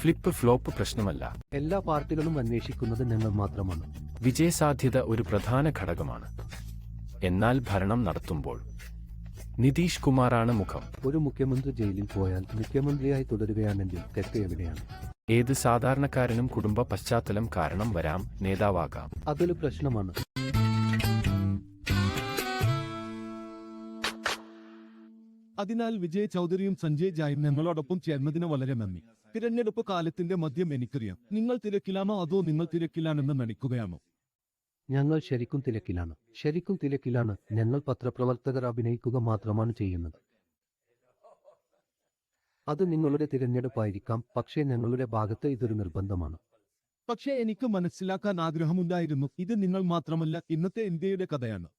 Flip flop പ്രശ്നമല്ല. എല്ലാ പാർട്ടികളും അന്വേഷിക്കുന്നത് ഞങ്ങൾ മാത്രമാണ്. വിജയസാധ്യത ഒരു പ്രധാന ഘടകമാണ്. എന്നാൽ ഭരണം നടത്തുമ്പോൾ നിതീഷ് കുമാറാണ് മുഖം. ഒരു മുഖ്യമന്ത്രി ജയിലിൽ പോയാൽ മുഖ്യമന്ത്രിയായി തുടരുകയാണെങ്കിൽ തെറ്റ് എവിടെയാണ്? ഏത് സാധാരണക്കാരനും കുടുംബ പശ്ചാത്തലം കാരണം വരാം നേതാവാകാം. അതൊരു പ്രശ്നമാണ്. അതിനാൽ വിജയ് ചൗധരിയും സഞ്ജയ് ജായും ഞങ്ങളോടൊപ്പം ചേർന്നതിന് വളരെ നന്ദി. തിരഞ്ഞെടുപ്പ് കാലത്തിന്റെ മദ്യം എനിക്കറിയാം. നിങ്ങൾ തിരക്കിലാണോ അതോ നിങ്ങൾ തിരക്കിലാണെന്ന് നടിക്കുകയാണോ? ഞങ്ങൾ ശരിക്കും തിരക്കിലാണ്. ഞങ്ങൾ പത്രപ്രവർത്തകർ അഭിനയിക്കുക മാത്രമാണ് ചെയ്യുന്നത്. അത് നിങ്ങളുടെ തിരഞ്ഞെടുപ്പായിരിക്കാം, പക്ഷേ ഞങ്ങളുടെ ഭാഗത്ത് ഇതൊരു നിർബന്ധമാണ്. പക്ഷേ എനിക്ക് മനസ്സിലാക്കാൻ ആഗ്രഹമുണ്ടായിരുന്നു, ഇത് നിങ്ങൾ മാത്രമല്ല, ഇന്നത്തെ ഇന്ത്യയുടെ കഥയാണ്.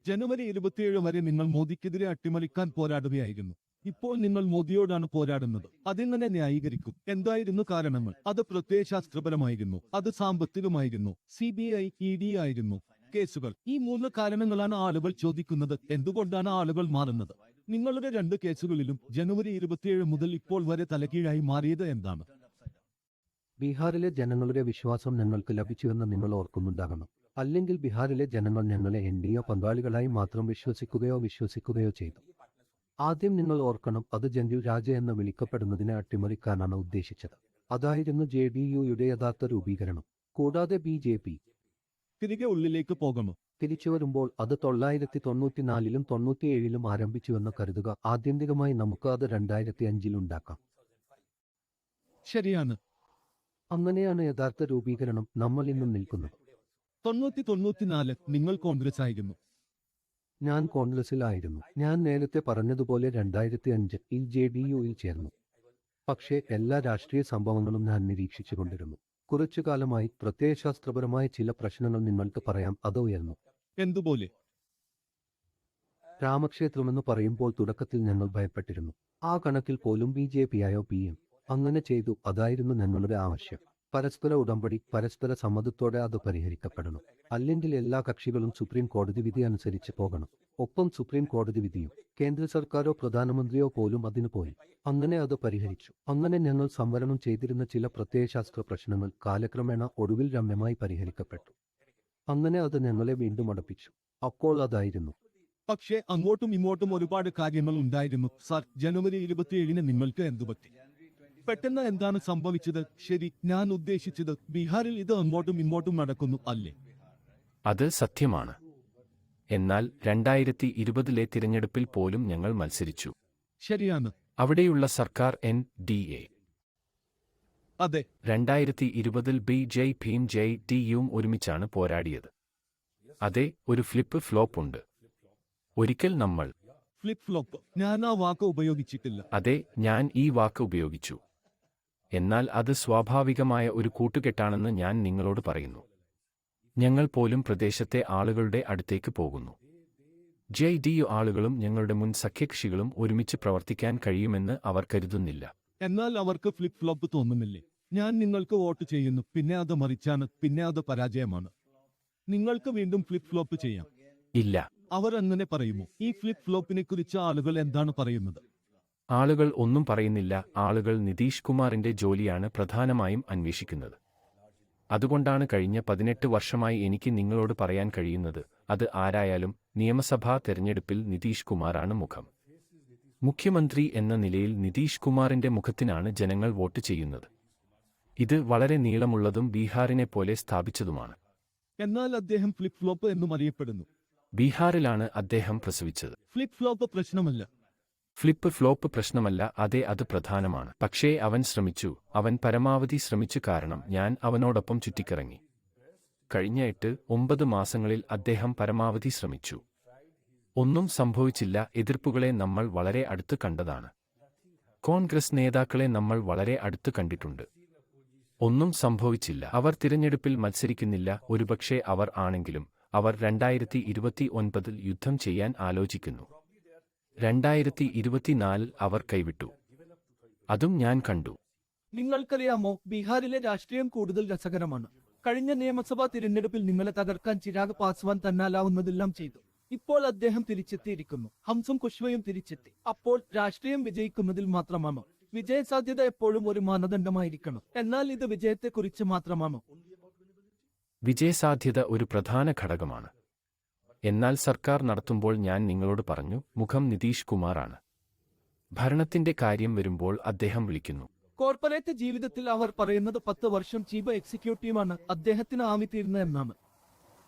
ജനുവരി 27 വരെ നിങ്ങൾ മോദിക്കെതിരെ അട്ടിമറിക്കാൻ പോരാടുകയായിരുന്നു. ഇപ്പോൾ നിങ്ങൾ മോദിയോടാണ് പോരാടുന്നത്. അതെങ്ങനെ ന്യായീകരിക്കും? എന്തായിരുന്നു കാരണങ്ങൾ? അത് പ്രത്യയശാസ്ത്രപരമായിരുന്നു, അത് സാമ്പത്തികമായിരുന്നു, CBI ED ആയിരുന്നു കേസുകൾ. ഈ 3 കാരണങ്ങളാണ് ആളുകൾ ചോദിക്കുന്നത്. എന്തുകൊണ്ടാണ് ആളുകൾ മാറുന്നത്? നിങ്ങളുടെ 2 കേസുകളിലും ജനുവരി 27 മുതൽ ഇപ്പോൾ വരെ തലകീഴായി മാറിയത് എന്താണ്? ബീഹാറിലെ ജനങ്ങളുടെ വിശ്വാസം ഞങ്ങൾക്ക് ലഭിച്ചുവെന്ന് നിങ്ങൾ ഓർക്കുന്നുണ്ടാകണം. അല്ലെങ്കിൽ ബീഹാറിലെ ജനങ്ങൾ ഞങ്ങളെ NDA പങ്കാളികളായി മാത്രം വിശ്വസിക്കുകയോ ചെയ്തു. ആദ്യം നിങ്ങൾ ഓർക്കണം, അത് ജന്യു രാജ എന്ന് വിളിക്കപ്പെടുന്നതിനെ അട്ടിമറിക്കാനാണ് ഉദ്ദേശിച്ചത്. അതായിരുന്നു JDUയുടെ യഥാർത്ഥ രൂപീകരണം. കൂടാതെ BJP തിരികെ ഉള്ളിലേക്ക് പോകണോ? തിരിച്ചു വരുമ്പോൾ അത് 1994-ലും 97-ലും ആരംഭിച്ചുവെന്ന് കരുതുക. ആത്യന്തികമായി നമുക്ക് അത് 2005-ൽ ഉണ്ടാക്കാം. ശരിയാണ്. അങ്ങനെയാണ് യഥാർത്ഥ രൂപീകരണം. നമ്മൾ ഇന്നും നിൽക്കുന്നത്. 1994 നിങ്ങൾ കോൺഗ്രസ് ആയിരുന്നു. ഞാൻ കോൺഗ്രസിലായിരുന്നു. ഞാൻ നേരത്തെ പറഞ്ഞതുപോലെ 2005-ൽ JDUയിൽ ചേർന്നു. പക്ഷേ എല്ലാ രാഷ്ട്രീയ സംഭവങ്ങളും ഞാൻ നിരീക്ഷിച്ചുകൊണ്ടിരുന്നു. കുറച്ചു കാലമായി പ്രത്യയശാസ്ത്രപരമായ ചില പ്രശ്നങ്ങൾ നിങ്ങൾക്ക് പറയാം. അത് ഉയർന്നു. എന്തുപോലെ? രാമക്ഷേത്രമെന്ന് പറയുമ്പോൾ തുടക്കത്തിൽ ഞങ്ങൾ ഭയപ്പെട്ടിരുന്നു. ആ കണക്കിൽ പോലും BJPയോ PM അങ്ങനെ ചെയ്തു. അതായിരുന്നു ഞങ്ങളുടെ ആവശ്യം. പരസ്പര ഉടമ്പടി, പരസ്പര സമ്മതത്തോടെ അത് പരിഹരിക്കപ്പെടണം. അല്ലെങ്കിൽ എല്ലാ കക്ഷികളും സുപ്രീം കോടതി വിധി അനുസരിച്ച് പോകണം. ഒപ്പം സുപ്രീം കോടതി വിധിയും കേന്ദ്ര സർക്കാരോ പ്രധാനമന്ത്രിയോ പോലും അതിനു പോയി. അങ്ങനെ അത് പരിഹരിച്ചു. അങ്ങനെ ഞങ്ങൾ സംവരണം ചെയ്തിരുന്ന ചില പ്രത്യയശാസ്ത്ര പ്രശ്നങ്ങൾ കാലക്രമേണ ഒടുവിൽ രമ്യമായി പരിഹരിക്കപ്പെട്ടു. അങ്ങനെ അത് ഞങ്ങളെ വീണ്ടും അടപ്പിച്ചു. അപ്പോൾ അതായിരുന്നു. പക്ഷേ അങ്ങോട്ടും ഇങ്ങോട്ടും ഒരുപാട് കാര്യങ്ങൾ ഉണ്ടായിരുന്നു. സർ, ജനുവരി 27-ന് നിങ്ങൾക്ക് എന്തുപറ്റി? പെട്ടെന്ന് എന്താണ് സംഭവിച്ചത്? ശരി, ഞാൻ ഉദ്ദേശിച്ചത് ബീഹാറിൽ ഇത് അങ്ങോട്ടും ഇങ്ങോട്ടും നടക്കുന്നു അല്ലേ? അത് സത്യമാണ്. എന്നാൽ 2020-ലെ തിരഞ്ഞെടുപ്പിൽ പോലും ഞങ്ങൾ മത്സരിച്ചു. ശരിയാണ്. അവിടെയുള്ള സർക്കാർ NDA. അതെ. 2020-ൽ BJPയും JDUവും ഒരുമിച്ചാണ് പോരാടിയത്. അതെ, ഒരു ഫ്ലിപ്പ് ഫ്ലോപ്പ് ഉണ്ട്. ഒരിക്കൽ നമ്മൾ ഫ്ലിപ്പ് ഫ്ലോപ്പ്, ഞാൻ ആ വാക്ക് ഉപയോഗിച്ചിട്ടില്ല. അതെ, ഞാൻ ഈ വാക്ക് ഉപയോഗിച്ചു. എന്നാൽ അത് സ്വാഭാവികമായ ഒരു കൂട്ടുകെട്ടാണെന്ന് ഞാൻ നിങ്ങളോട് പറയുന്നു. ഞങ്ങൾ പോലും പ്രദേശത്തെ ആളുകളുടെ അടുത്തേക്ക് പോകുന്നു. JDU ആളുകളും ഞങ്ങളുടെ മുൻ സഖ്യകക്ഷികളും ഒരുമിച്ച് പ്രവർത്തിക്കാൻ കഴിയുമെന്ന് അവർ കരുതുന്നില്ല. എന്നാൽ അവർക്ക് ഫ്ലിപ്പ് ഫ്ലോപ്പ് തോന്നുന്നില്ലേ? ഞാൻ നിങ്ങൾക്ക് വോട്ട് ചെയ്യുന്നു, പിന്നെ അത് മറിച്ചാണ്, പിന്നെ അത് പരാജയമാണ്. നിങ്ങൾക്ക് വീണ്ടും ഫ്ലിപ്പ് ഫ്ലോപ്പ് ചെയ്യാം. ഇല്ല. അവർ അങ്ങനെ പറയുമോ? ഈ ഫ്ലിപ്പ് ഫ്ലോപ്പിനെ കുറിച്ച് ആളുകൾ എന്താണ് പറയുന്നത്? ആളുകൾ ഒന്നും പറയുന്നില്ല. ആളുകൾ നിതീഷ് കുമാറിന്റെ ജോലിയാണ് പ്രധാനമായും അന്വേഷിക്കുന്നത്. അതുകൊണ്ടാണ് കഴിഞ്ഞ 18 വർഷമായി എനിക്ക് നിങ്ങളോട് പറയാൻ കഴിയുന്നത്, അത് ആരായാലും നിയമസഭാ തെരഞ്ഞെടുപ്പിൽ നിതീഷ് കുമാറാണ് മുഖം. മുഖ്യമന്ത്രി എന്ന നിലയിൽ നിതീഷ് കുമാറിന്റെ മുഖത്തിനാണ് ജനങ്ങൾ വോട്ട് ചെയ്യുന്നത്. ഇത് വളരെ നീളമുള്ളതും ബീഹാറിനെ പോലെ സ്ഥാപിച്ചതുമാണ്. എന്നാൽ അദ്ദേഹം ഫ്ലിപ്പ് ഫ്ലോപ്പ് എന്നും അറിയപ്പെടുന്നു. ബീഹാറിലാണ് അദ്ദേഹം പ്രസവിച്ചത്. ഫ്ലിപ്പ് ഫ്ലോപ്പ് പ്രശ്നമല്ല. ഫ്ലിപ്പ് ഫ്ലോപ്പ് പ്രശ്നമല്ല. അതെ, അത് പ്രധാനമാണ്. പക്ഷേ അവൻ ശ്രമിച്ചു. അവൻ പരമാവധി ശ്രമിച്ചു. കാരണം ഞാൻ അവനോടൊപ്പം ചുറ്റിക്കറങ്ങി. കഴിഞ്ഞ 8-9 മാസങ്ങളിൽ അദ്ദേഹം പരമാവധി ശ്രമിച്ചു. ഒന്നും സംഭവിച്ചില്ല. എതിർപ്പുകളെ നമ്മൾ വളരെ അടുത്ത് കണ്ടതാണ്. കോൺഗ്രസ് നേതാക്കളെ നമ്മൾ വളരെ അടുത്ത് കണ്ടിട്ടുണ്ട്. ഒന്നും സംഭവിച്ചില്ല. അവർ തിരഞ്ഞെടുപ്പിൽ മത്സരിക്കുന്നില്ല. ഒരുപക്ഷേ അവർ ആണെങ്കിലും അവർ 2029-ൽ യുദ്ധം ചെയ്യാൻ ആലോചിക്കുന്നു. 2024-ൽ അവർ കൈവിട്ടു. അതും ഞാൻ കണ്ടു. നിങ്ങൾക്കറിയാമോ, ബീഹാറിലെ രാഷ്ട്രീയം കൂടുതൽ രസകരമാണ്. കഴിഞ്ഞ നിയമസഭാ തിരഞ്ഞെടുപ്പിൽ നിങ്ങളെ തകർക്കാൻ ചിരാഗ് പാസ്വാൻ തന്നാലാവുന്നതെല്ലാം ചെയ്തു. ഇപ്പോൾ അദ്ദേഹം തിരിച്ചെത്തിയിരിക്കുന്നു. ഹംസും കുശ്വയും തിരിച്ചെത്തി. അപ്പോൾ രാഷ്ട്രീയം വിജയിക്കുന്നതിൽ മാത്രമാണോ? വിജയസാധ്യത എപ്പോഴും ഒരു മാനദണ്ഡമായിരിക്കണം. എന്നാൽ ഇത് വിജയത്തെക്കുറിച്ച് മാത്രമാണോ? വിജയസാധ്യത ഒരു പ്രധാന ഘടകമാണ്. എന്നാൽ സർക്കാർ നടത്തുമ്പോൾ ഞാൻ നിങ്ങളോട് പറഞ്ഞു, മുഖം നിതീഷ് കുമാറാണ്. ഭരണത്തിന്റെ കാര്യം വരുമ്പോൾ അദ്ദേഹം വിളിക്കുന്നു. കോർപ്പറേറ്റ് ജീവിതത്തിൽ അവർ പറയുന്നത് 10 വർഷം ചീഫ് എക്സിക്യൂട്ടീവാണ് അദ്ദേഹത്തിന് ആവിത്തീരുന്നത് എന്നാണ്.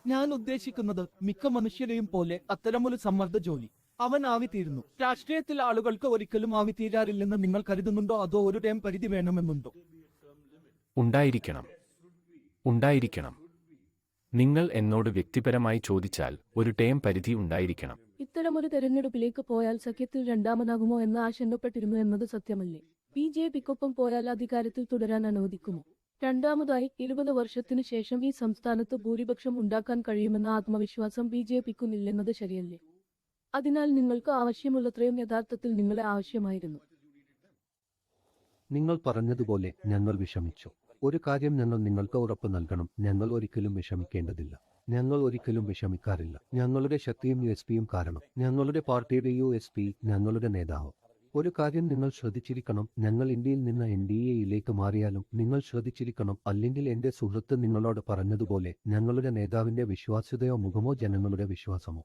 ഞാൻ ഉദ്ദേശിക്കുന്നത് മിക്ക മനുഷ്യരെയും പോലെ അത്തരമൊരു സമ്മർദ്ദ ജോലി അവൻ ആവിത്തീരുന്നു. രാഷ്ട്രീയത്തിൽ ആളുകൾക്ക് ഒരിക്കലും ആവിത്തീരാറില്ലെന്ന് നിങ്ങൾ കരുതുന്നുണ്ടോ, അതോ ഒരു ടൈം പരിധി വേണമെന്നുണ്ടോ? ഉണ്ടായിരിക്കണം. നിങ്ങൾ എന്നോട് വ്യക്തിപരമായി ചോദിച്ചാൽ ഒരു ടേം പരിധി ഉണ്ടായിരിക്കണം. ഇത്തരമൊരു തെരഞ്ഞെടുപ്പിലേക്ക് പോയാൽ സഖ്യത്തിൽ രണ്ടാമനാകുമോ എന്ന് ആശങ്കപ്പെട്ടിരുന്നു എന്നത് സത്യമല്ലേ? ബി.ജെ.പിക്കൊപ്പം പോയാൽ അധികാരത്തിൽ തുടരാൻ അനുവദിക്കുമോ? രണ്ടാമതായി 20 വർഷത്തിനു ശേഷം ഈ സംസ്ഥാനത്ത് ഭൂരിപക്ഷം ഉണ്ടാക്കാൻ കഴിയുമെന്ന ആത്മവിശ്വാസം ബി.ജെ.പിക്കുന്നില്ലെന്നത് ശരിയല്ലേ? അതിനാൽ നിങ്ങൾക്ക് ആവശ്യമുള്ളത്രയും യഥാർത്ഥത്തിൽ നിങ്ങളെ ആവശ്യമായിരുന്നു. നിങ്ങൾ പറഞ്ഞതുപോലെ ഞങ്ങൾ വിഷമിച്ചു. ഒരു കാര്യം ഞങ്ങൾ നിങ്ങൾക്ക് ഉറപ്പ് നൽകണം, ഞങ്ങൾ ഒരിക്കലും വിഷമിക്കേണ്ടതില്ല. ഞങ്ങൾ ഒരിക്കലും വിഷമിക്കാറില്ല. ഞങ്ങളുടെ ശക്തിയും USPയും കാരണം ഞങ്ങളുടെ പാർട്ടിയുടെ USP ഞങ്ങളുടെ നേതാവ്. ഒരു കാര്യം നിങ്ങൾ ശ്രദ്ധിച്ചിരിക്കണം, ഞങ്ങൾ ഇന്ത്യയിൽ നിന്ന് NDAയിലേക്ക് മാറിയാലും നിങ്ങൾ ശ്രദ്ധിച്ചിരിക്കണം, അല്ലെങ്കിൽ എന്റെ സുഹൃത്ത് നിങ്ങളോട് പറഞ്ഞതുപോലെ ഞങ്ങളുടെ നേതാവിന്റെ വിശ്വാസ്യതയോ മുഖമോ ജനങ്ങളുടെ വിശ്വാസമോ.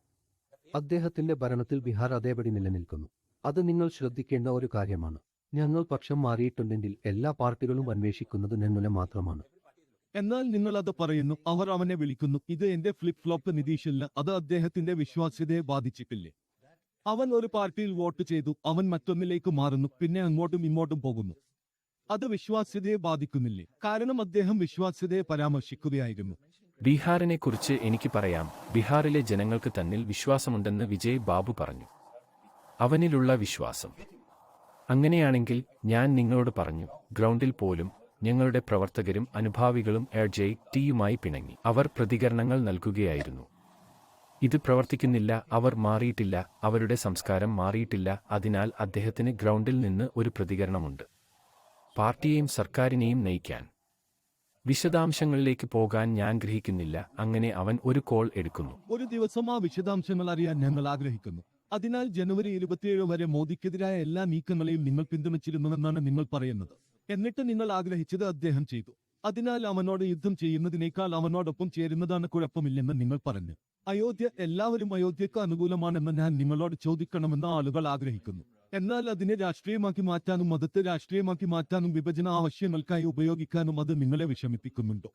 അദ്ദേഹത്തിന്റെ ഭരണത്തിൽ ബീഹാർ അതേപടി നിലനിൽക്കുന്നു. അത് നിങ്ങൾ ശ്രദ്ധിക്കേണ്ട ഒരു കാര്യമാണ്. ഞങ്ങൾ പക്ഷം മാറിയിട്ടുണ്ടെങ്കിൽ എല്ലാ പാർട്ടികളും അന്വേഷിക്കുന്നത് ഞങ്ങളെ മാത്രമാണ്. എന്നാൽ നിങ്ങൾ അത് പറയുന്നു, അവർ അവനെ വിളിക്കുന്നു. ഇത് എന്റെ ഫ്ലിപ്പ് ഫ്ലോപ്പ് നിതീഷല്ല, അത് അദ്ദേഹത്തിന്റെ വിശ്വാസ്യതയെ ബാധിച്ചിട്ടില്ലേ? അവൻ ഒരു പാർട്ടിയിൽ വോട്ട് ചെയ്തു, അവൻ മറ്റൊന്നിലേക്ക് മാറുന്നു, പിന്നെ അങ്ങോട്ടും ഇങ്ങോട്ടും പോകുന്നു. അത് വിശ്വാസ്യതയെ ബാധിക്കുന്നില്ലേ? കാരണം അദ്ദേഹം വിശ്വാസ്യതയെ പരാമർശിക്കുകയായിരുന്നു. ബീഹാറിനെക്കുറിച്ച് എനിക്ക് പറയാം. ബീഹാറിലെ ജനങ്ങൾക്ക് തന്നിൽ വിശ്വാസമുണ്ടെന്ന് വിജയ് ബാബു പറഞ്ഞു. അവനിലുള്ള വിശ്വാസം. അങ്ങനെയാണെങ്കിൽ ഞാൻ നിങ്ങളോട് പറഞ്ഞു, ഗ്രൗണ്ടിൽ പോലും ഞങ്ങളുടെ പ്രവർത്തകരും അനുഭാവികളും LJTയുമായി പിണങ്ങി. അവർ പ്രതികരണങ്ങൾ നൽകുകയായിരുന്നു. ഇത് പ്രവർത്തിക്കുന്നില്ല, അവർ മാറിയിട്ടില്ല, അവരുടെ സംസ്കാരം മാറിയിട്ടില്ല. അതിനാൽ അദ്ദേഹത്തിന് ഗ്രൗണ്ടിൽ നിന്ന് ഒരു പ്രതികരണമുണ്ട്, പാർട്ടിയെയും സർക്കാരിനെയും നയിക്കാൻ. വിശദാംശങ്ങളിലേക്ക് പോകാൻ ഞാൻ ഗ്രഹിക്കുന്നില്ല. അങ്ങനെ അവൻ ഒരു കോൾ എടുക്കുന്നു. ഒരു ദിവസം ആ വിശദാംശങ്ങൾ അറിയാൻ ഞങ്ങൾ ആഗ്രഹിക്കുന്നു. അതിനാൽ ജനുവരി 27 വരെ മോദിക്കെതിരായ എല്ലാ നീക്കങ്ങളെയും നിങ്ങൾ പിന്തുണച്ചിരുന്നുവെന്നാണ് നിങ്ങൾ പറയുന്നത്. എന്നിട്ട് നിങ്ങൾ ആഗ്രഹിച്ചത് അദ്ദേഹം ചെയ്തു. അതിനാൽ അവനോട് യുദ്ധം ചെയ്യുന്നതിനേക്കാൾ അവനോടൊപ്പം ചേരുന്നതാണ് കുഴപ്പമില്ലെന്ന് നിങ്ങൾ പറഞ്ഞു. അയോധ്യ, എല്ലാവരും അയോധ്യക്ക് അനുകൂലമാണെന്ന് ഞാൻ നിങ്ങളോട് ചോദിക്കണമെന്ന് ആളുകൾ ആഗ്രഹിക്കുന്നു. എന്നാൽ അതിനെ രാഷ്ട്രീയമാക്കി മാറ്റാനും മതത്തെ രാഷ്ട്രീയമാക്കി മാറ്റാനും വിഭജന ആവശ്യങ്ങൾക്കായി ഉപയോഗിക്കാനും അത് നിങ്ങളെ വിഷമിപ്പിക്കുന്നുണ്ടോ?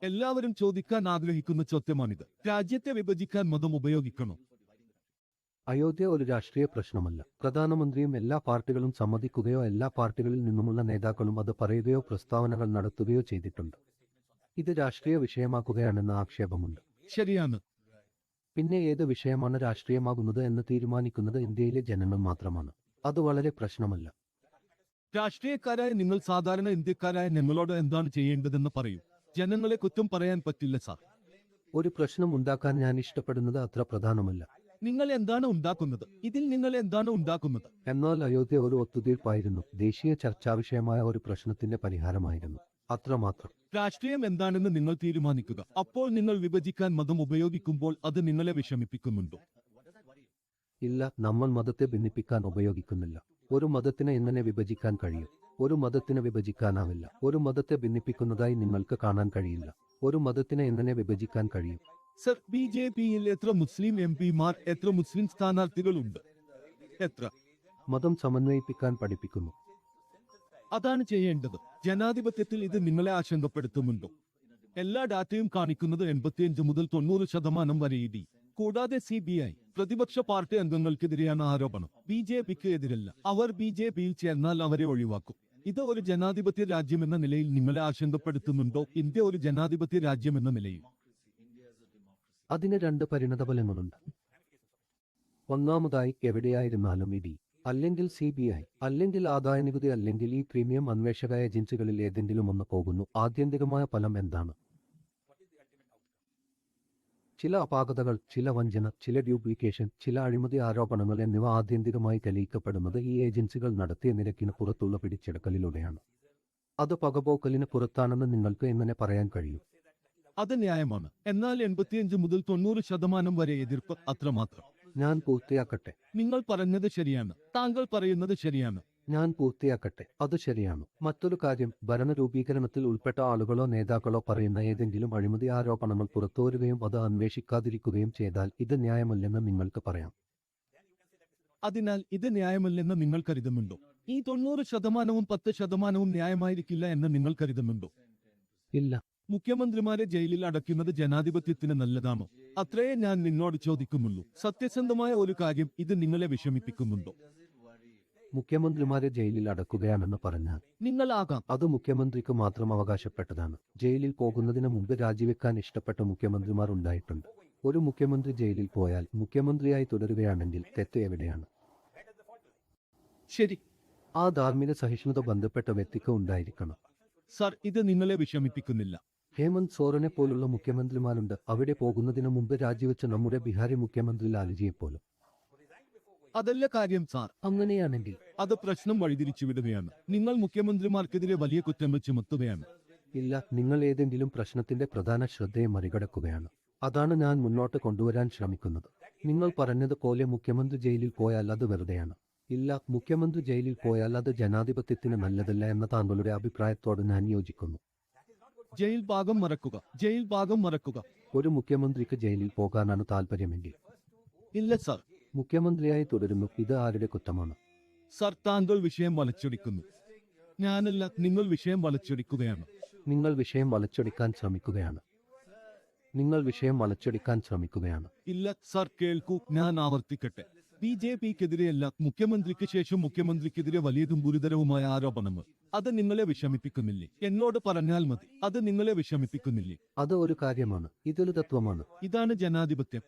എല്ലാവരും ചോദിക്കാൻ ആഗ്രഹിക്കുന്ന ചോദ്യമാണിത്. രാജ്യത്തെ വിഭജിക്കാൻ മതം ഉപയോഗിക്കണോ? അയോധ്യ ഒരു രാഷ്ട്രീയ പ്രശ്നമല്ല. പ്രധാനമന്ത്രിയും എല്ലാ പാർട്ടികളും സമ്മതിക്കുകയോ എല്ലാ പാർട്ടികളിൽ നിന്നുമുള്ള നേതാക്കളും അത് പറയുകയോ പ്രസ്താവനകൾ നടത്തുകയോ ചെയ്തിട്ടുണ്ട്. ഇത് രാഷ്ട്രീയ വിഷയമാക്കുകയാണെന്ന ആക്ഷേപമുണ്ട്. ശരിയാണ്. പിന്നെ ഏത് വിഷയമാണ് രാഷ്ട്രീയമാകുന്നത് എന്ന് തീരുമാനിക്കുന്നത് ഇന്ത്യയിലെ ജനങ്ങൾ മാത്രമാണ്. അത് വളരെ പ്രശ്നമല്ല. രാഷ്ട്രീയക്കാരായ നിങ്ങൾ സാധാരണ ഇന്ത്യക്കാരായ ഞങ്ങളോട് എന്താണ് ചെയ്യേണ്ടതെന്ന് പറയൂ. ജനങ്ങളെ കുറ്റം പറയാൻ പറ്റില്ല സാർ. ഒരു പ്രശ്നം ഉണ്ടാക്കാൻ ഞാൻ ഇഷ്ടപ്പെടുന്നത് അത്ര പ്രധാനമല്ല. നിങ്ങൾ എന്താണ് ഉണ്ടാക്കുന്നത്? ഇതിൽ നിങ്ങൾ എന്താണ് ഉണ്ടാക്കുന്നത്? എന്നാൽ അയോധ്യ ഒരു ഒത്തുതീർപ്പായിരുന്നു. ദേശീയ ചർച്ചാവിഷയമായ ഒരു പ്രശ്നത്തിന്റെ പരിഹാരമായിരുന്നു. അത്രമാത്രം. രാഷ്ട്രീയം എന്താണെന്ന് നിങ്ങൾ തീരുമാനിക്കുക. അപ്പോൾ നിങ്ങൾ വിഭജിക്കാൻ മതം ഉപയോഗിക്കുമ്പോൾ അത് നിങ്ങളെ വിഷമിപ്പിക്കുന്നുണ്ടോ? ഇല്ല, നമ്മൾ മതത്തെ ഭിന്നിപ്പിക്കാൻ ഉപയോഗിക്കുന്നില്ല. ഒരു മതത്തിനെ എങ്ങനെ വിഭജിക്കാൻ കഴിയും? ഒരു മതത്തിനെ വിഭജിക്കാനാവില്ല. ഒരു മതത്തെ ഭിന്നിപ്പിക്കുന്നതായി നിങ്ങൾക്ക് കാണാൻ കഴിയില്ല. ഒരു മതത്തിനെ എങ്ങനെ വിഭജിക്കാൻ കഴിയും? സർ, BJPയിൽ എത്ര മുസ്ലിം MP മാർ, എത്ര മുസ്ലിം സ്ഥാനാർത്ഥികളുണ്ട്? എത്ര? മതം സമന്വയിപ്പിക്കാൻ പഠിപ്പിക്കുന്നു. അതാണ് ചെയ്യേണ്ടത്. ജനാധിപത്യത്തിൽ ഇത് നിങ്ങളെ ആശങ്കപ്പെടുത്തുന്നുണ്ടോ? എല്ലാ ഡാറ്റയും കാണിക്കുന്നത് 85 മുതൽ 90% വരെ ഇടി. കൂടാതെ CBI പ്രതിപക്ഷ പാർട്ടി അംഗങ്ങൾക്കെതിരെയാണ് ആരോപണം. BJPക്ക് എതിരല്ല. അവർ BJPയിൽ ചേർന്നാൽ അവരെ ഒഴിവാക്കും. ഇത് ഒരു ജനാധിപത്യ രാജ്യമെന്ന നിലയിൽ നിങ്ങളെ ആശങ്കപ്പെടുത്തുന്നുണ്ടോ? ഇന്ത്യ ഒരു ജനാധിപത്യ രാജ്യമെന്ന നിലയിൽ അതിന് 2 പരിണതഫലങ്ങളുണ്ട്. ഒന്നാമതായി, എവിടെയായിരുന്നാലും ഇടി, അല്ലെങ്കിൽ CBI, അല്ലെങ്കിൽ ആദായനികുതി, അല്ലെങ്കിൽ ഈ പ്രീമിയം അന്വേഷക ഏജൻസികളിൽ ഏതെങ്കിലും ഒന്ന് പോകുന്നു. ആത്യന്തികമായ ഫലം എന്താണ്? ചില അപാകതകൾ, ചില വഞ്ചന, ചില ഡ്യൂപ്ലിക്കേഷൻ, ചില അഴിമതി ആരോപണങ്ങൾ എന്നിവ ആത്യന്തികമായി തെളിയിക്കപ്പെടുന്നത് ഈ ഏജൻസികൾ നടത്തിയ നിരക്കിന് പുറത്തുള്ള പിടിച്ചെടുക്കലിലൂടെയാണ്. അത് പകപോക്കലിന് പുറത്താണെന്ന് നിങ്ങൾക്ക് എങ്ങനെ പറയാൻ കഴിയും? അത് ന്യായമാണ്. എന്നാൽ 85 മുതൽ 90% വരെ എതിർപ്പ്, അത്രമാത്രം. ഞാൻ പൂർത്തിയാക്കട്ടെ. നിങ്ങൾ പറഞ്ഞത് ശരിയാണ്. താങ്കൾ പറയുന്നത് ശരിയാണ്. ഞാൻ പൂർത്തിയാക്കട്ടെ. അത് ശരിയാണ്. മറ്റൊരു കാര്യം, ഭരണരൂപീകരണത്തിൽ ഉൾപ്പെട്ട ആളുകളോ നേതാക്കളോ പറയുന്ന ഏതെങ്കിലും അഴിമതി ആരോപണങ്ങൾ പുറത്തുവരുകയും അത് അന്വേഷിക്കാതിരിക്കുകയും ചെയ്താൽ ഇത് ന്യായമല്ലെന്ന് നിങ്ങൾക്ക് പറയാം. അതിനാൽ ഇത് ന്യായമല്ലെന്ന് നിങ്ങൾ കരുതുന്നുണ്ടോ? ഈ 90%-വും 10%-വും ന്യായമായിരിക്കില്ല എന്ന് നിങ്ങൾ കരുതുന്നുണ്ടോ? ഇല്ല. മുഖ്യമന്ത്രിമാരെ ജയിലിൽ അടയ്ക്കുന്നത് ജനാധിപത്യത്തിന് നല്ലതാണോ? അത്രയേ ഞാൻ നിന്നോട് ചോദിക്കുന്നുള്ളൂ. സത്യസന്ധമായ ഒരു കാര്യം, ഇത് നിങ്ങളെ വിഷമിപ്പിക്കുന്നുണ്ടോ? മുഖ്യമന്ത്രിമാരെ ജയിലിൽ അടക്കുകയാണെന്ന് പറഞ്ഞാൽ നിങ്ങളാകാം. അത് മുഖ്യമന്ത്രിക്ക് മാത്രം അവകാശപ്പെട്ടതാണ്. ജയിലിൽ പോകുന്നതിന് മുമ്പ് രാജിവെക്കാൻ ഇഷ്ടപ്പെട്ട മുഖ്യമന്ത്രിമാർ ഉണ്ടായിട്ടുണ്ട്. ഒരു മുഖ്യമന്ത്രി ജയിലിൽ പോയാൽ മുഖ്യമന്ത്രിയായി തുടരുകയാണെങ്കിൽ തെറ്റ് എവിടെയാണ്? ശരി ആ ധാർമ്മിക സഹിഷ്ണുത ബന്ധപ്പെട്ട വ്യക്തിക്ക് ഉണ്ടായിരിക്കണം. സർ, ഇത് നിങ്ങളെ വിഷമിപ്പിക്കുന്നില്ല. ഹേമന്ത് സോറനെ പോലുള്ള മുഖ്യമന്ത്രിമാരുണ്ട്. അവിടെ പോകുന്നതിന് മുമ്പ് രാജിവെച്ച നമ്മുടെ ബിഹാരി മുഖ്യമന്ത്രി ലാൽജിയെപ്പോലും. അതല്ല കാര്യം സാർ. അങ്ങനെയാണെങ്കിൽ അത് പ്രശ്നം വഴിതിരിച്ചുവിടുകയാണ്. നിങ്ങൾ മുഖ്യമന്ത്രിമാർക്കെതിരെ വലിയ കുറ്റങ്ങൾ ചുമത്തുകയാണ്. ഇല്ല, നിങ്ങൾ ഏതെങ്കിലും പ്രശ്നത്തിന്റെ പ്രധാന ശ്രദ്ധയെ മറികടക്കുകയാണ്. അതാണ് ഞാൻ മുന്നോട്ട് കൊണ്ടുവരാൻ ശ്രമിക്കുന്നത്. നിങ്ങൾ പറഞ്ഞത് പോലെ മുഖ്യമന്ത്രി ജയിലിൽ പോയാൽ അത് വെറുതെയാണ്. ഇല്ല, മുഖ്യമന്ത്രി ജയിലിൽ പോയാൽ അത് ജനാധിപത്യത്തിന് നല്ലതല്ല എന്ന താങ്കളുടെ അഭിപ്രായത്തോട് ഞാൻ യോജിക്കുന്നു. ജയിൽ ഭാഗം മറക്കുക. ജയിൽ ഭാഗം മറക്കുക. ഒരു മുഖ്യമന്ത്രിക്ക് ജയിലിൽ പോകാനാണ് താല്പര്യമെങ്കിൽ ഇല്ല സർ. മുഖ്യമന്ത്രിയായി തുടരുന്നു. ഇത് ആരുടെ കുറ്റമാണ്? സർ, താങ്കൾ വിഷയം വളച്ചൊടിക്കുന്നു. ഞാനല്ല, നിങ്ങൾ വിഷയം വളച്ചൊടിക്കുകയാണ്. നിങ്ങൾ വിഷയം വളച്ചൊടിക്കാൻ ശ്രമിക്കുകയാണ്. നിങ്ങൾ വിഷയം വളച്ചൊടിക്കാൻ ശ്രമിക്കുകയാണ്. ഇല്ല സർ, കേൾക്കൂ, ഞാൻ ആവർത്തിക്കട്ടെ. BJPക്കെതിരെയല്ല, മുഖ്യമന്ത്രിക്ക് ശേഷം മുഖ്യമന്ത്രിക്കെതിരെ വലിയതും ഗുരുതരവുമായ ആരോപണങ്ങൾ. അത് നിങ്ങളെ വിഷമിപ്പിക്കുന്നില്ലേ? എന്നോട് പറഞ്ഞാൽ മതി. അത് നിങ്ങളെ വിഷമിപ്പിക്കുന്നില്ലേ? അത് ഒരു കാര്യമാണ്. ഇതൊരു തത്വമാണ്. ഇതാണ് ജനാധിപത്യം.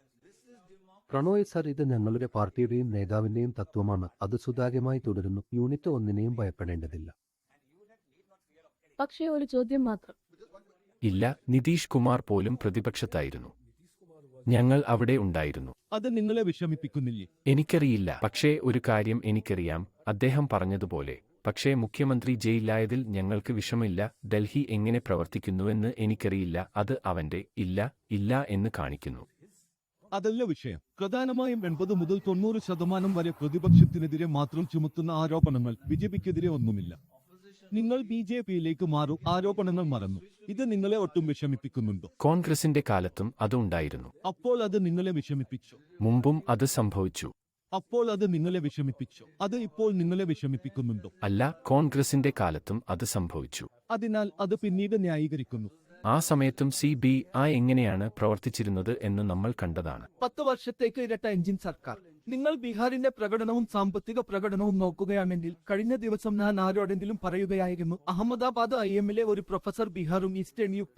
പ്രണോയ് സർ, ഇത് ഞങ്ങളുടെ പാർട്ടിയുടെയും നേതാവിന്റെയും തത്വമാണ്. അത് സുതാര്യമായി തുടരുന്നു. യൂണിറ്റ് ഒന്നിനെയും ഭയപ്പെടേണ്ടതില്ല. പക്ഷേ ഒരു ചോദ്യം മാത്രം. ഇല്ല, നിതീഷ് കുമാർ പോലും പ്രതിപക്ഷത്തായിരുന്നു. ഞങ്ങൾ അവിടെ ഉണ്ടായിരുന്നു. അത് നിങ്ങളെ വിഷമിപ്പിക്കുന്നില്ലേ? എനിക്കറിയില്ല. പക്ഷേ ഒരു കാര്യം എനിക്കറിയാം, അദ്ദേഹം പറഞ്ഞതുപോലെ. പക്ഷേ മുഖ്യമന്ത്രി ജയിലായതിൽ ഞങ്ങൾക്ക് വിഷമില്ല. ഡൽഹി എങ്ങനെ പ്രവർത്തിക്കുന്നുവെന്ന് എനിക്കറിയില്ല. അത് അവന്റെ ഇല്ല എന്ന് കാണിക്കുന്നു. അതല്ല വിഷയം. പ്രധാനമായും 80 മുതൽ 90% വരെ പ്രതിപക്ഷത്തിനെതിരെ മാത്രം ചുമത്തുന്ന ആരോപണങ്ങൾ. BJPക്കെതിരെ ഒന്നുമില്ല. നിങ്ങൾ BJPയിലേക്ക് മാറൂ. ആരോപണങ്ങൾ മറന്നു. ഇത് നിങ്ങളെ ഒട്ടും വിഷമിപ്പിക്കുന്നുണ്ടോ? കോൺഗ്രസിന്റെ കാലത്തും അത് ഉണ്ടായിരുന്നു. അപ്പോൾ അത് നിങ്ങളെ വിഷമിപ്പിച്ചോ? മുമ്പും അത് സംഭവിച്ചു. അപ്പോൾ അത് നിങ്ങളെ വിഷമിപ്പിച്ചോ? അത് ഇപ്പോൾ നിങ്ങളെ വിഷമിപ്പിക്കുന്നുണ്ടോ? അല്ല, കോൺഗ്രസിന്റെ കാലത്തും അത് സംഭവിച്ചു. അതിനാൽ അത് പിന്നീട് ന്യായീകരിക്കുന്നു. ആ സമയത്തും CBI എങ്ങനെയാണ് പ്രവർത്തിച്ചിരുന്നത് എന്ന് നമ്മൾ കണ്ടതാണ്. 10 വർഷത്തേക്ക് ഇരട്ട എഞ്ചിൻ സർക്കാർ. നിങ്ങൾ ബീഹാറിന്റെ പ്രകടനവും സാമ്പത്തിക പ്രകടനവും നോക്കുകയാണെങ്കിൽ കഴിഞ്ഞ ദിവസം ഞാൻ ആരോടെങ്കിലും പറയുകയായിരുന്നു, അഹമ്മദാബാദ് IMലെ ഒരു പ്രൊഫസർ ബീഹാറും ഈസ്റ്റേൺ UP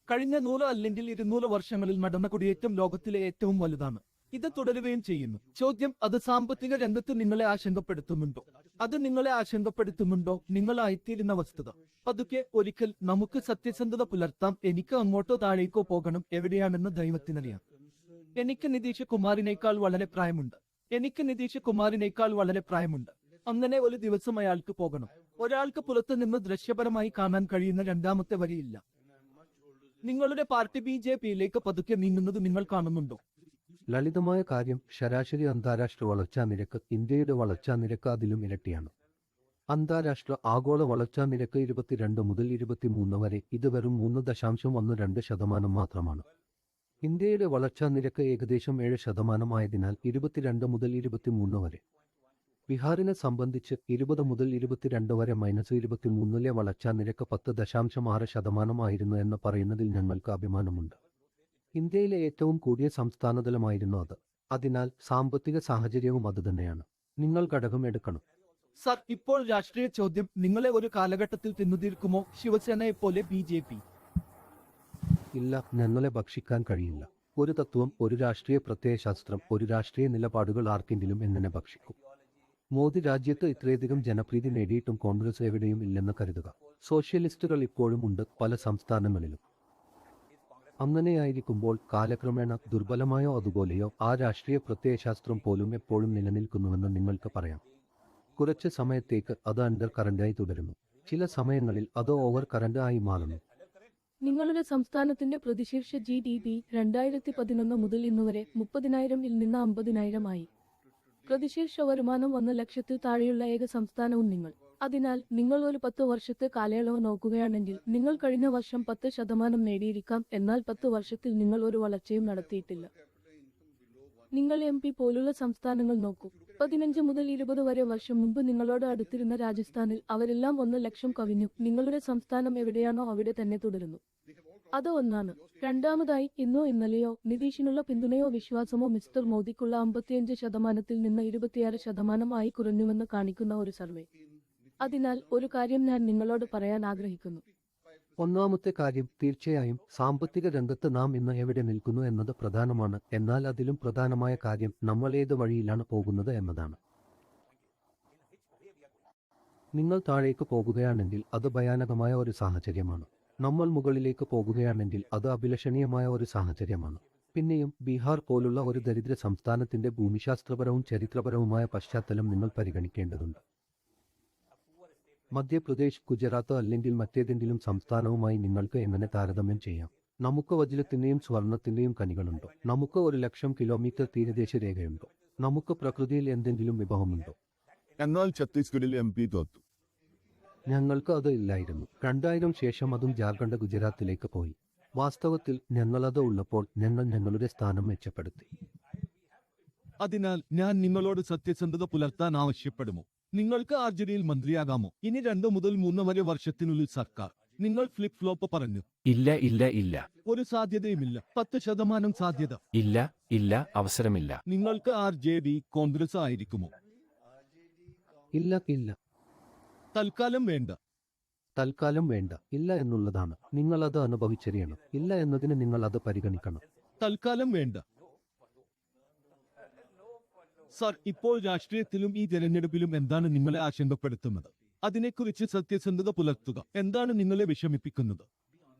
കഴിഞ്ഞ 100 അല്ലെങ്കിൽ 200 വർഷങ്ങളിൽ നടന്ന കുടിയേറ്റം ലോകത്തിലെ ഏറ്റവും വലുതാണ്. ഇത് തുടരുകയും ചെയ്യുന്നു. ചോദ്യം, അത് സാമ്പത്തിക രംഗത്ത് നിങ്ങളെ ആശങ്കപ്പെടുത്തുന്നുണ്ടോ? അത് നിങ്ങളെ ആശങ്കപ്പെടുത്തുന്നുണ്ടോ? നിങ്ങളായിത്തീരുന്ന വസ്തുത. പതുക്കെ ഒരിക്കൽ നമുക്ക് സത്യസന്ധത പുലർത്താം. എനിക്ക് അങ്ങോട്ടോ താഴേക്കോ പോകണം. എവിടെയാണെന്ന് ദൈവത്തിനറിയാം. എനിക്ക് നിതീഷ് കുമാറിനേക്കാൾ വളരെ പ്രായമുണ്ട്. അങ്ങനെ ഒരു ദിവസം അയാൾക്ക് പോകണം. ഒരാൾക്ക് പുറത്തു നിന്ന് ദൃശ്യപരമായി കാണാൻ കഴിയുന്ന രണ്ടാമത്തെ വരിയില്ല. നിങ്ങളുടെ പാർട്ടി BJPയിലേക്ക് പതുക്കെ നീങ്ങുന്നത് നിങ്ങൾ കാണുന്നുണ്ടോ? ലളിതമായ കാര്യം, ശരാശരി അന്താരാഷ്ട്ര വളർച്ചാ നിരക്ക് ഇന്ത്യയുടെ വളർച്ചാ നിരക്ക് അതിലും ഇരട്ടിയാണ്. അന്താരാഷ്ട്ര ആഗോള വളർച്ചാ നിരക്ക് 22 മുതൽ 23 വരെ. ഇത് വെറും 3.12% മാത്രമാണ്. ഇന്ത്യയുടെ വളർച്ചാ നിരക്ക് ഏകദേശം 7% ആയതിനാൽ 22 മുതൽ 23 വരെ. ബീഹാറിനെ സംബന്ധിച്ച് 20 മുതൽ 22 വരെ -23ലെ വളർച്ചാ നിരക്ക് 10.6% ആയിരുന്നു എന്ന് പറയുന്നതിൽ ഞങ്ങൾക്ക് അഭിമാനമുണ്ട്. ഇന്ത്യയിലെ ഏറ്റവും കൂടിയ സംസ്ഥാനതലമായിരുന്നു അത്. അതിനാൽ സാമ്പത്തിക സാഹചര്യവും അതുതന്നെയാണ്. നിങ്ങൾ ഘടകം എടുക്കണം. സർ, ഇപ്പോൾ രാഷ്ട്രീയ ചോദ്യം. നിങ്ങളെ ഒരു കാലഘട്ടത്തിൽ തിന്നുതീർക്കുമോ ശിവസേനയെപ്പോലെ BJP? ഇല്ല, ഞങ്ങളെ ഭക്ഷിക്കാൻ കഴിയില്ല. ഒരു തത്വം, ഒരു രാഷ്ട്രീയ പ്രത്യയശാസ്ത്രം, ഒരു രാഷ്ട്രീയ നിലപാടുകൾ ആർക്കെങ്കിലും എങ്ങനെ ഭക്ഷിക്കും? മോദി രാജ്യത്ത് ഇത്രയധികം ജനപ്രീതി നേടിയിട്ടും കോൺഗ്രസ് എവിടെയും ഇല്ലെന്ന് കരുതുക. സോഷ്യലിസ്റ്റുകൾ ഇപ്പോഴും ഉണ്ട് പല സംസ്ഥാനങ്ങളിലും. അങ്ങനെയായിരിക്കുമ്പോൾ കാലക്രമേണ ദുർബലമായോ അതുപോലെയോ ആ രാഷ്ട്രീയ പ്രത്യയശാസ്ത്രം പോലും എപ്പോഴും നിലനിൽക്കുന്നുവെന്ന് നിങ്ങൾക്ക് പറയാം. കുറച്ച് സമയത്തേക്ക് അത് അണ്ടർ കറന്റായി തുടരുന്നു. ചില സമയങ്ങളിൽ അത് ഓവർ കറന്റ് ആയി മാറുന്നു. നിങ്ങളുടെ സംസ്ഥാനത്തിന്റെ പ്രതിശീർഷ GDP 2011 മുതൽ ഇന്നുവരെ 30,000-ൽ നിന്ന് 50,000 ആയി. പ്രതിശീർഷ വരുമാനം 1 ലക്ഷത്തിൽ താഴെയുള്ള ഏക സംസ്ഥാനവും നിങ്ങൾ. അതിനാൽ നിങ്ങൾ ഒരു 10 വർഷത്തെ കാലയളവ് നോക്കുകയാണെങ്കിൽ നിങ്ങൾ കഴിഞ്ഞ വർഷം 10% നേടിയിരിക്കാം, എന്നാൽ 10 വർഷത്തിൽ നിങ്ങൾ ഒരു വളർച്ചയും നടത്തിയിട്ടില്ല. നിങ്ങൾ MP പോലുള്ള സംസ്ഥാനങ്ങൾ നോക്കൂ. 15 മുതൽ 20 വരെ വർഷം മുമ്പ് നിങ്ങളോട് അടുത്തിരുന്ന രാജസ്ഥാനിൽ അവരെല്ലാം 1 ലക്ഷം കവിഞ്ഞു. നിങ്ങളുടെ സംസ്ഥാനം എവിടെയാണോ അവിടെ തന്നെ തുടരുന്നു. അത് ഒന്നാണ്. രണ്ടാമതായി, ഇന്നോ ഇന്നലെയോ നിതീഷിനുള്ള പിന്തുണയോ വിശ്വാസമോ മിസ്റ്റർ മോദിക്കുള്ള 55% നിന്ന് 26% ആയി കുറഞ്ഞുവെന്ന് കാണിക്കുന്ന ഒരു സർവേ. അതിനാൽ ഒരു കാര്യം ഞാൻ നിങ്ങളോട് പറയാൻ ആഗ്രഹിക്കുന്നു. ഒന്നാമത്തെ കാര്യം, തീർച്ചയായും സാമ്പത്തിക രംഗത്ത് നാം ഇന്ന് എവിടെ നിൽക്കുന്നു എന്നത് പ്രധാനമാണ്. എന്നാൽ അതിലും പ്രധാനമായ കാര്യം നമ്മൾ ഏത് വഴിയിലാണ് പോകുന്നത് എന്നതാണ്. നിങ്ങൾ താഴേക്ക് പോകുകയാണെങ്കിൽ അത് ഭയാനകമായ ഒരു സാഹചര്യമാണ്. നമ്മൾ മുകളിലേക്ക് പോകുകയാണെങ്കിൽ അത് അഭിലഷണീയമായ ഒരു സാഹചര്യമാണ്. പിന്നെയും ബീഹാർ പോലുള്ള ഒരു ദരിദ്ര സംസ്ഥാനത്തിന്റെ ഭൂമിശാസ്ത്രപരവും ചരിത്രപരവുമായ പശ്ചാത്തലം നിങ്ങൾ പരിഗണിക്കേണ്ടതുണ്ട്. മധ്യപ്രദേശ്, ഗുജറാത്ത് അല്ലെങ്കിൽ മറ്റേതെങ്കിലും സംസ്ഥാനവുമായി നിങ്ങൾക്ക് എങ്ങനെ താരതമ്യം ചെയ്യാം? നമുക്ക് വജ്രത്തിന്റെയും സ്വർണത്തിന്റെയും ഖനികളുണ്ടോ? നമുക്ക് 1,00,000 കിലോമീറ്റർ തീരദേശ രേഖയുണ്ടോ? നമുക്ക് പ്രകൃതിയിൽ എന്തെങ്കിലും വിഭവമുണ്ടോ? എന്നാൽ ഛത്തീസ്ഗഡിൽ MP തോറ്റു. ഞങ്ങൾക്ക് അത് ഇല്ലായിരുന്നു. 2000 ശേഷം അതും ജാർഖണ്ഡ് ഗുജറാത്തിലേക്ക് പോയി. വാസ്തവത്തിൽ ഞങ്ങളത് ഉള്ളപ്പോൾ ഞങ്ങൾ ഞങ്ങളുടെ സ്ഥാനം മെച്ചപ്പെടുത്തി. അതിനാൽ ഞാൻ നിങ്ങളോട് സത്യസന്ധത പുലർത്താൻ ആവശ്യപ്പെടുമോ? നിങ്ങൾക്ക് ആർജരിയിൽ മന്ത്രിയാകാമോ? ഇനി 2 മുതൽ 3 വരെ വർഷത്തിനുള്ളിൽ സർക്കാർ. നിങ്ങൾ ഫ്ലിപ്പ് ഫ്ലോപ്പ് പറഞ്ഞു. ഇല്ല ഇല്ല ഇല്ല ഒരു സാധ്യതയുമില്ല. 10% സാധ്യത. ഇല്ല ഇല്ല അവസരമില്ല. നിങ്ങൾക്ക് RJD കോൺഗ്രസ് ആയിരിക്കുമോ? ഇല്ല ഇല്ല തൽക്കാലം വേണ്ട. തൽക്കാലം വേണ്ട. ഇല്ല എന്നുള്ളതാണ്. നിങ്ങൾ അത് അനുഭവിച്ചറിയണം. ഇല്ല എന്നതിന് നിങ്ങൾ അത് പരിഗണിക്കണം. തൽക്കാലം വേണ്ട. സർ, ഇപ്പോൾ രാഷ്ട്രീയത്തിലും ഈ തെരഞ്ഞെടുപ്പിലും എന്താണ് നിങ്ങളെ ആശങ്കപ്പെടുത്തുന്നത്? അതിനെക്കുറിച്ച് സത്യസന്ധത പുലർത്തുക. എന്താണ് നിങ്ങളെ വിഷമിപ്പിക്കുന്നത്?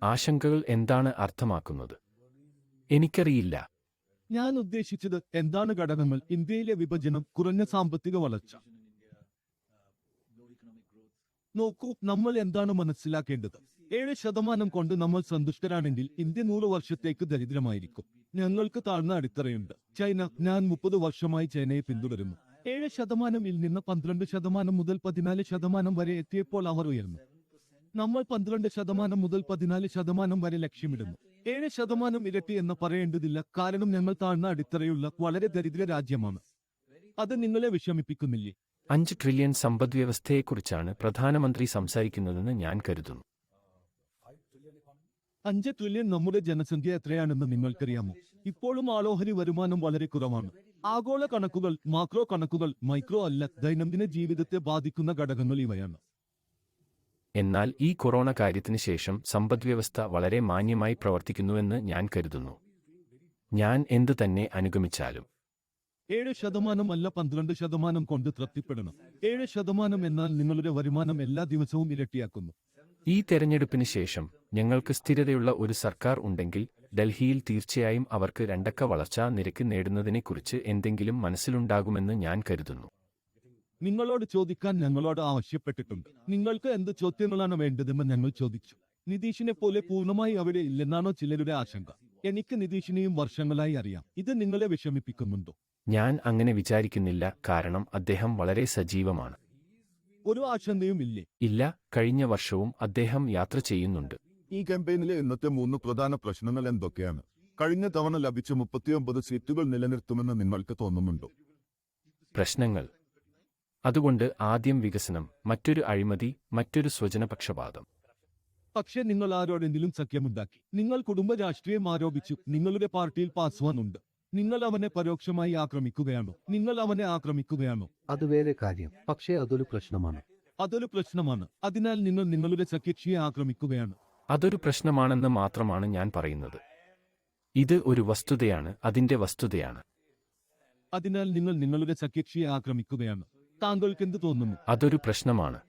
ആശങ്കകൾ എന്താണ് അർത്ഥമാക്കുന്നത്? എനിക്കറിയില്ല. ഞാൻ ഉദ്ദേശിച്ചത് എന്താണ് ഘടകങ്ങൾ? ഇന്ത്യയിലെ വിഭജനം, കുറഞ്ഞ സാമ്പത്തിക വളർച്ച. നോക്കൂ, നമ്മൾ എന്താണ് മനസ്സിലാക്കേണ്ടത്? 7% കൊണ്ട് നമ്മൾ സന്തുഷ്ടരാണെങ്കിൽ ഇന്ത്യ 100 വർഷത്തേക്ക് ദരിദ്രമായിരിക്കും. ഞങ്ങൾക്ക് താഴ്ന്ന അടിത്തറയുണ്ട്. ചൈന, ഞാൻ 30 വർഷമായി ചൈനയെ പിന്തുടരുന്നു. 7% നിന്ന് 12% മുതൽ 14% വരെ എത്തിയപ്പോൾ അവർ ഉയർന്നു. നമ്മൾ 12% മുതൽ 14% വരെ ലക്ഷ്യമിടുന്നു. 7% ഇരട്ടി എന്ന് പറയേണ്ടതില്ല, കാരണം ഞങ്ങൾ താഴ്ന്ന അടിത്തറയുള്ള വളരെ ദരിദ്ര രാജ്യമാണ്. അത് നിങ്ങളെ വിഷമിപ്പിക്കുന്നില്ലേ? 5 ട്രില്യൺ സമ്പദ്വ്യവസ്ഥയെക്കുറിച്ചാണ് പ്രധാനമന്ത്രി സംസാരിക്കുന്നതെന്ന് ഞാൻ കരുതുന്നു. 5 ട്രില്യൺ നമ്മുടെ ജനസംഖ്യ എത്രയാണെന്ന് നിങ്ങൾക്കറിയാമോ? ഇപ്പോഴും ആളോഹരി വരുമാനം വളരെ കുറവാണ്. ആഗോള കണക്കുകൾ, മാക്രോ കണക്കുകൾ, മൈക്രോ അല്ല. ദൈനംദിന ജീവിതത്തെ ബാധിക്കുന്ന ഘടകങ്ങൾ ഇവയാണ്. എന്നാൽ ഈ കൊറോണ കാര്യത്തിന് ശേഷം സമ്പദ്വ്യവസ്ഥ വളരെ മാന്യമായി പ്രവർത്തിക്കുന്നുവെന്ന് ഞാൻ കരുതുന്നു. ഞാൻ എന്ത് തന്നെ അനുഗമിച്ചാലും 7% അല്ല 12% കൊണ്ട് തൃപ്തിപ്പെടണം. 7% എന്നാൽ നിങ്ങളുടെ വരുമാനം എല്ലാ ദിവസവും ഇരട്ടിയാക്കുന്നു. ഈ തെരഞ്ഞെടുപ്പിന് ശേഷം ഞങ്ങൾക്ക് സ്ഥിരതയുള്ള ഒരു സർക്കാർ ഉണ്ടെങ്കിൽ ഡൽഹിയിൽ തീർച്ചയായും അവർക്ക് 2 വളർച്ചാ നിരക്ക് നേടുന്നതിനെക്കുറിച്ച് എന്തെങ്കിലും മനസ്സിലുണ്ടാകുമെന്ന് ഞാൻ കരുതുന്നു. നിങ്ങളോട് ചോദിക്കാൻ ഞങ്ങളോട് ആവശ്യപ്പെട്ടിട്ടുണ്ട്. നിങ്ങൾക്ക് എന്ത് ചോദ്യങ്ങളാണ് വേണ്ടതെന്ന് ഞങ്ങൾ ചോദിച്ചു. നിതീഷിനെ പോലെ പൂർണ്ണമായി അവിടെ ഇല്ലെന്നാണോ ചിലരുടെ ആശങ്ക? എനിക്ക് നിതീഷിനെയും വർഷങ്ങളായി അറിയാം. ഇത് നിങ്ങളെ വിഷമിപ്പിക്കുന്നുണ്ടോ? ഞാൻ അങ്ങനെ വിചാരിക്കുന്നില്ല, കാരണം അദ്ദേഹം വളരെ സജീവമാണ്. ഒരു ആശങ്കയും ഇല്ലേ? ഇല്ല, കഴിഞ്ഞ വർഷവും അദ്ദേഹം യാത്ര ചെയ്യുന്നുണ്ട്. ഈ ക്യാമ്പയിനിലെ ഇന്നത്തെ 3 പ്രധാന പ്രശ്നങ്ങൾ എന്തൊക്കെയാണ്? കഴിഞ്ഞ തവണ ലഭിച്ച 39 സീറ്റുകൾ നിലനിർത്തുമെന്ന് നിങ്ങൾക്ക് തോന്നുന്നുണ്ടോ? പ്രശ്നങ്ങൾ. അതുകൊണ്ട് ആദ്യം വികസനം, മറ്റൊരു അഴിമതി, മറ്റൊരു സ്വജനപക്ഷപാതം. പക്ഷെ നിങ്ങൾ ആരോടെങ്കിലും സഖ്യമുണ്ടാക്കി. നിങ്ങൾ കുടുംബ രാഷ്ട്രീയം ആരോപിച്ചു. നിങ്ങളുടെ പാർട്ടിയിൽ പാസ്വാൻ ഉണ്ട്. നിങ്ങൾ അവനെ പരോക്ഷമായി ആക്രമിക്കുകയാണോ? നിങ്ങൾ അവനെ ആക്രമിക്കുകയാണോ? അത് വേറെ കാര്യം. പക്ഷേ അതൊരു പ്രശ്നമാണ്. അതൊരു പ്രശ്നമാണ്. അതിനാൽ നിങ്ങൾ നിങ്ങളുടെ സഖ്യകക്ഷിയെ ആക്രമിക്കുകയാണ്. അതൊരു പ്രശ്നമാണെന്ന് മാത്രമാണ് ഞാൻ പറയുന്നത്. ഇത് ഒരു വസ്തുതയാണ്, അതിന്റെ വസ്തുതയാണ്. അതിനാൽ നിങ്ങൾ നിങ്ങളുടെ സഖ്യകക്ഷിയെ ആക്രമിക്കുകയാണ്. താങ്കൾക്ക് എന്ത് തോന്നുന്നു? അതൊരു പ്രശ്നമാണ്.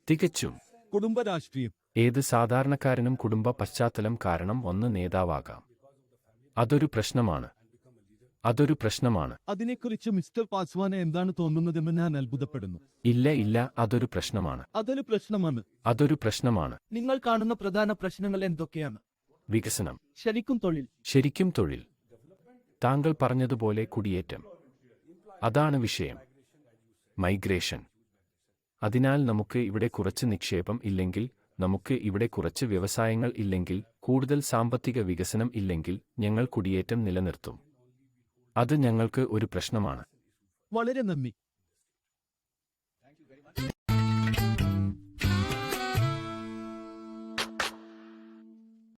തികച്ചും. കുടുംബ രാഷ്ട്രീയം. ഏത് സാധാരണക്കാരനും കുടുംബ പശ്ചാത്തലം കാരണം ഒന്ന് നേതാവാകാം. അതൊരു പ്രശ്നമാണ്. അതൊരു പ്രശ്നമാണ്. അതിനെക്കുറിച്ച് മിസ്റ്റർ പാസ്വാനെ എന്താണ് തോന്നുന്നതെന്ന് ഞാൻ അത്ഭുതപ്പെടുന്നു. ഇല്ല ഇല്ല, അതൊരു പ്രശ്നമാണ്. അതൊരു പ്രശ്നമാണ്. അതൊരു പ്രശ്നമാണ്. നിങ്ങൾ കാണുന്ന പ്രധാന പ്രശ്നങ്ങൾ എന്തൊക്കെയാണ്? വികസനം. ശരിക്കും തൊഴിൽ. ശരിക്കും തൊഴിൽ. താങ്കൾ പറഞ്ഞതുപോലെ കുടിയേറ്റം. അതാണ് വിഷയം. മൈഗ്രേഷൻ. അതിനാൽ നമുക്ക് ഇവിടെ കുറച്ച് നിക്ഷേപം ഇല്ലെങ്കിൽ, നമുക്ക് ഇവിടെ കുറച്ച് വ്യവസായങ്ങൾ ഇല്ലെങ്കിൽ, കൂടുതൽ സാമ്പത്തിക വികസനം ഇല്ലെങ്കിൽ, ഞങ്ങൾ കുടിയേറ്റം നിലനിർത്തും. അത് ഞങ്ങൾക്ക് ഒരു പ്രശ്നമാണ്. വളരെ നന്ദി.